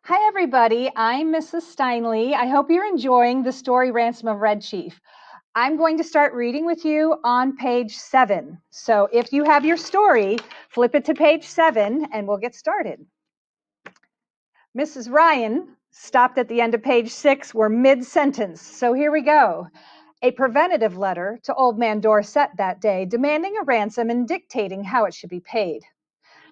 Hi, everybody. I'm Mrs. Steinley. I hope you're enjoying the story Ransom of Red Chief. I'm going to start reading with you on page 7. So if you have your story, flip it to page 7 and we'll get started. Mrs. Ryan stopped at the end of page 6. We're mid-sentence. So here we go. A preventative letter to Old Man Dorset that day demanding a ransom and dictating how it should be paid.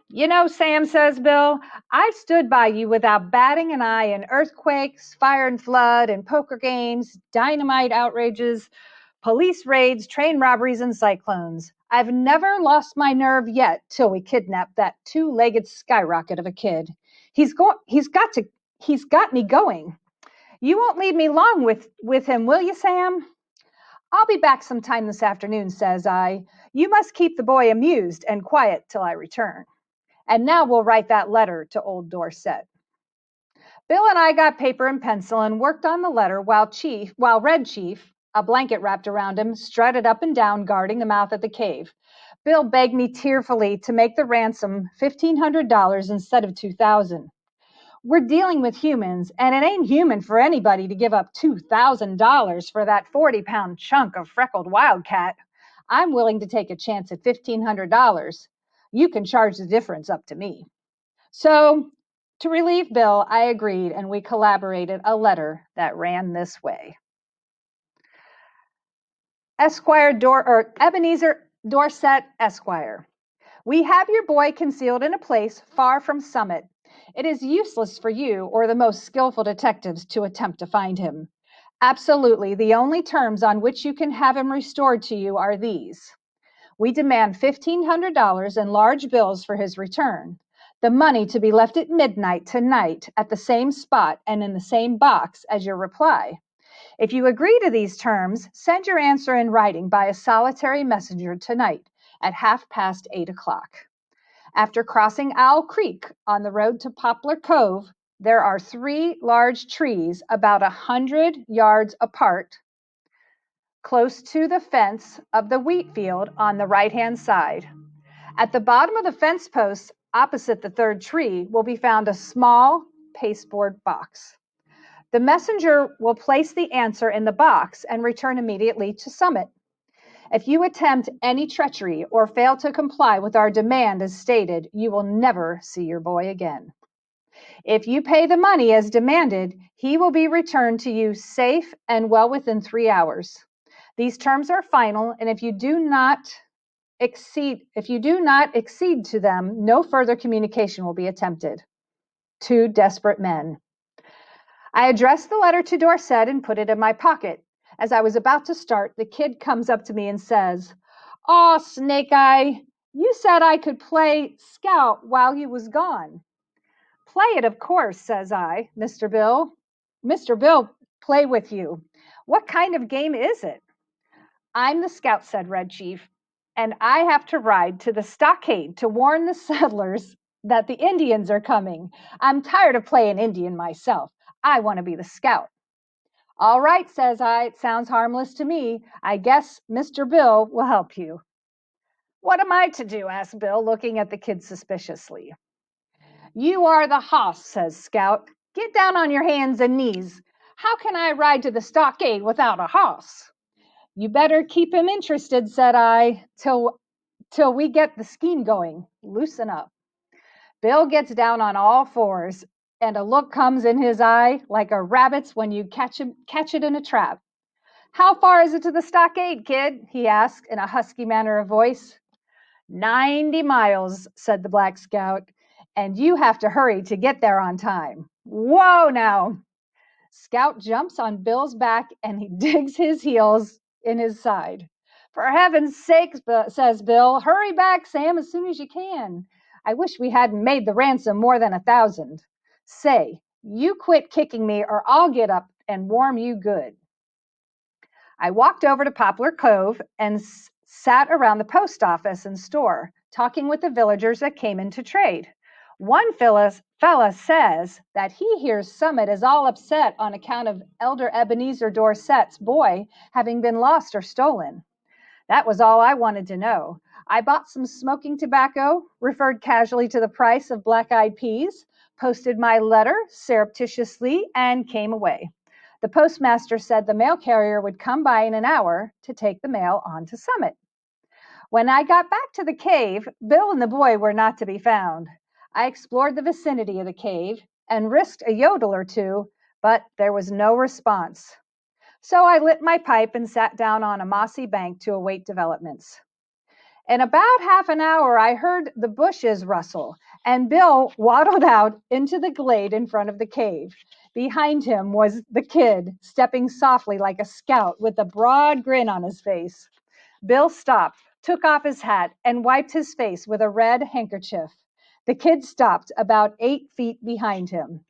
You know, Sam, says Bill, I've stood by you without batting an eye in earthquakes, fire and flood, and poker games, dynamite outrages, police raids, train robberies, and cyclones. I've never lost my nerve yet till we kidnapped that two-legged skyrocket of a kid. He's got me going. You won't leave me long with him, will you, Sam? I'll be back sometime this afternoon, says I. You must keep the boy amused and quiet till I return. And now we'll write that letter to old Dorset. Bill and I got paper and pencil and worked on the letter while Red Chief, a blanket wrapped around him, strutted up and down guarding the mouth of the cave. Bill begged me tearfully to make the ransom $1,500 instead of $2,000. We're dealing with humans, and it ain't human for anybody to give up $2,000 for that 40-pound chunk of freckled wildcat. I'm willing to take a chance at $1,500. You can charge the difference up to me. So, to relieve Bill, I agreed, and we collaborated a letter that ran this way. Ebenezer Dorset, Esquire. We have your boy concealed in a place far from Summit. It is useless for you or the most skillful detectives to attempt to find him. Absolutely, the only terms on which you can have him restored to you are these. We demand $1,500 in large bills for his return. The money to be left at midnight tonight at the same spot and in the same box as your reply. If you agree to these terms, send your answer in writing by a solitary messenger tonight at 8:30. After crossing Owl Creek on the road to Poplar Cove, there are 3 large trees about 100 yards apart, close to the fence of the wheat field on the right-hand side. At the bottom of the fence post, opposite the 3rd tree, will be found a small pasteboard box. The messenger will place the answer in the box and return immediately to Summit. If you attempt any treachery or fail to comply with our demand as stated, you will never see your boy again. If you pay the money as demanded, he will be returned to you safe and well within 3 hours. These terms are final, and if you do not exceed to them, no further communication will be attempted. 2 desperate men. I addressed the letter to Dorset and put it in my pocket. As I was about to start, the kid comes up to me and says, "Aw, Snake Eye, you said I could play scout while you was gone." "Play it, of course," says I, Mr. Bill. "Mr. Bill, play with you. What kind of game is it?" "I'm the scout," said Red Chief, "and I have to ride to the stockade to warn the settlers that the Indians are coming. I'm tired of playing Indian myself. I want to be the scout." "All right," says I, "it sounds harmless to me. I guess Mr. Bill will help you." "What am I to do?" asked Bill, looking at the kid suspiciously. "You are the hoss," says Scout. "Get down on your hands and knees. How can I ride to the stockade without a hoss?" "You better keep him interested," said I, till we get the scheme going. Loosen up." Bill gets down on all fours, and a look comes in his eye like a rabbit's when you catch it in a trap. "How far is it to the stockade, kid?" he asked in a husky manner of voice. 90 miles, said the Black Scout, "and you have to hurry to get there on time." "Whoa now!" Scout jumps on Bill's back and he digs his heels in his side. "For heaven's sake," says Bill, "hurry back, Sam, as soon as you can. I wish we hadn't made the ransom more than 1,000. Say, you quit kicking me or I'll get up and warm you good." I walked over to Poplar Cove and sat around the post office and store, talking with the villagers that came in to trade. One fella says that he hears Summit is all upset on account of Elder Ebenezer Dorset's boy having been lost or stolen. That was all I wanted to know. I bought some smoking tobacco, referred casually to the price of black-eyed peas, posted my letter surreptitiously, and came away. The postmaster said the mail carrier would come by in an hour to take the mail on to Summit. When I got back to the cave, Bill and the boy were not to be found. I explored the vicinity of the cave and risked a yodel or two, but there was no response. So I lit my pipe and sat down on a mossy bank to await developments. In about half an hour, I heard the bushes rustle, and Bill waddled out into the glade in front of the cave. Behind him was the kid, stepping softly like a scout with a broad grin on his face. Bill stopped, took off his hat, and wiped his face with a red handkerchief. The kid stopped about 8 feet behind him.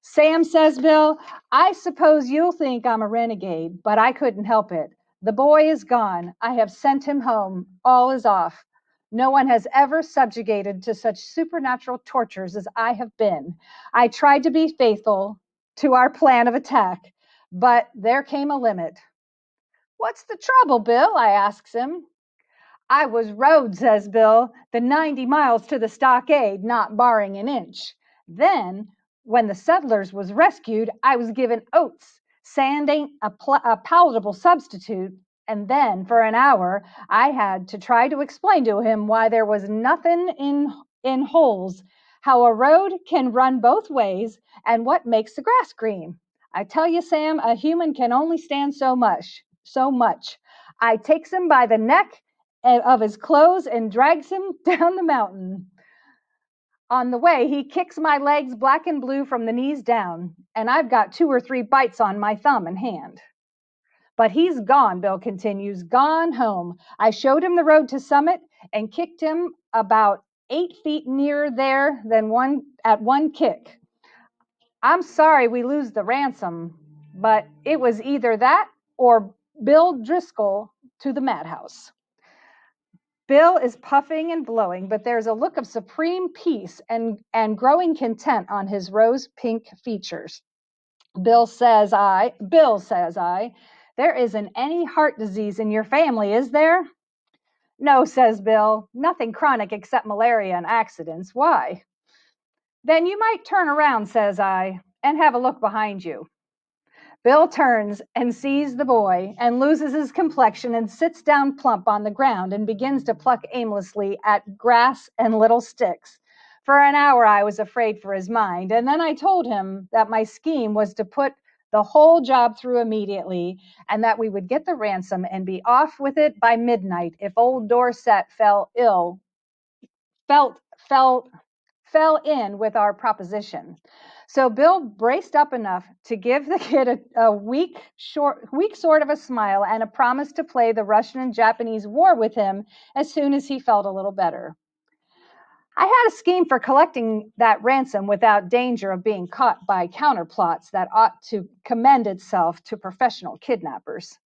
Sam, says Bill, I suppose you'll think I'm a renegade, but I couldn't help it. The boy is gone. I have sent him home. All is off. No one has ever subjugated to such supernatural tortures as I have been. I tried to be faithful to our plan of attack, but there came a limit. What's the trouble, Bill? I asks him. I was rode, says Bill, the 90 miles to the stockade, not barring an inch. Then, when the settlers was rescued, I was given oats. Sand ain't a palatable substitute. And then, for an hour, I had to try to explain to him why there was nothing in holes, how a road can run both ways, and what makes the grass green. I tell you, Sam, a human can only stand so much. I takes him by the neck of his clothes and drags him down the mountain. On the way, he kicks my legs black and blue from the knees down, and I've got 2 or 3 bites on my thumb and hand. But he's gone, Bill continues, gone home. I showed him the road to Summit and kicked him about 8 feet nearer there than one kick. I'm sorry we lose the ransom, but it was either that or Bill Driscoll to the madhouse. Bill is puffing and blowing, but there's a look of supreme peace and growing content on his rose-pink features. Bill says I, there isn't any heart disease in your family, is there? No, says Bill, nothing chronic except malaria and accidents. Why? Then you might turn around, says I, and have a look behind you. Bill turns and sees the boy and loses his complexion and sits down plump on the ground and begins to pluck aimlessly at grass and little sticks. For an hour, I was afraid for his mind, and then I told him that my scheme was to put the whole job through immediately and that we would get the ransom and be off with it by midnight if old Dorset fell in with our proposition. So Bill braced up enough to give the kid a weak sort of a smile and a promise to play the Russian and Japanese war with him as soon as he felt a little better. I had a scheme for collecting that ransom without danger of being caught by counterplots that ought to commend itself to professional kidnappers.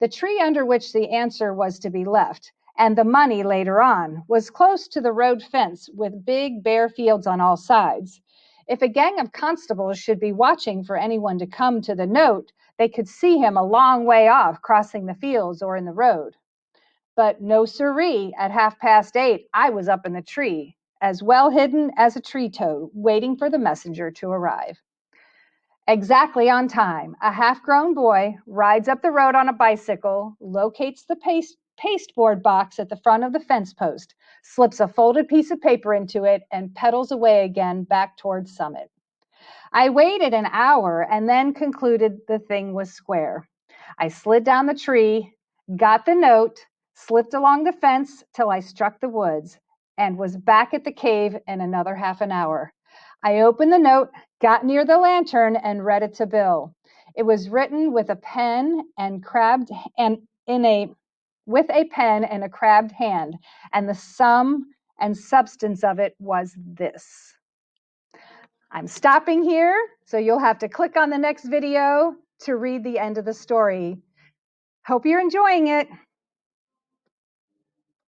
The tree under which the answer was to be left, and the money later on, was close to the road fence with big bare fields on all sides. If a gang of constables should be watching for anyone to come to the note, they could see him a long way off crossing the fields or in the road. But no siree, at 8:30, I was up in the tree, as well hidden as a tree toad, waiting for the messenger to arrive. Exactly on time, a half-grown boy rides up the road on a bicycle, locates the pasteboard box at the front of the fence post, slips a folded piece of paper into it, and pedals away again back towards Summit. I waited an hour and then concluded the thing was square. I slid down the tree, got the note, slipped along the fence till I struck the woods, and was back at the cave in another half an hour. I opened the note, got near the lantern, and read it to Bill. It was written with a pen and with a pen in a crabbed hand, and the sum and substance of it was this. I'm stopping here, so you'll have to click on the next video to read the end of the story. Hope you're enjoying it.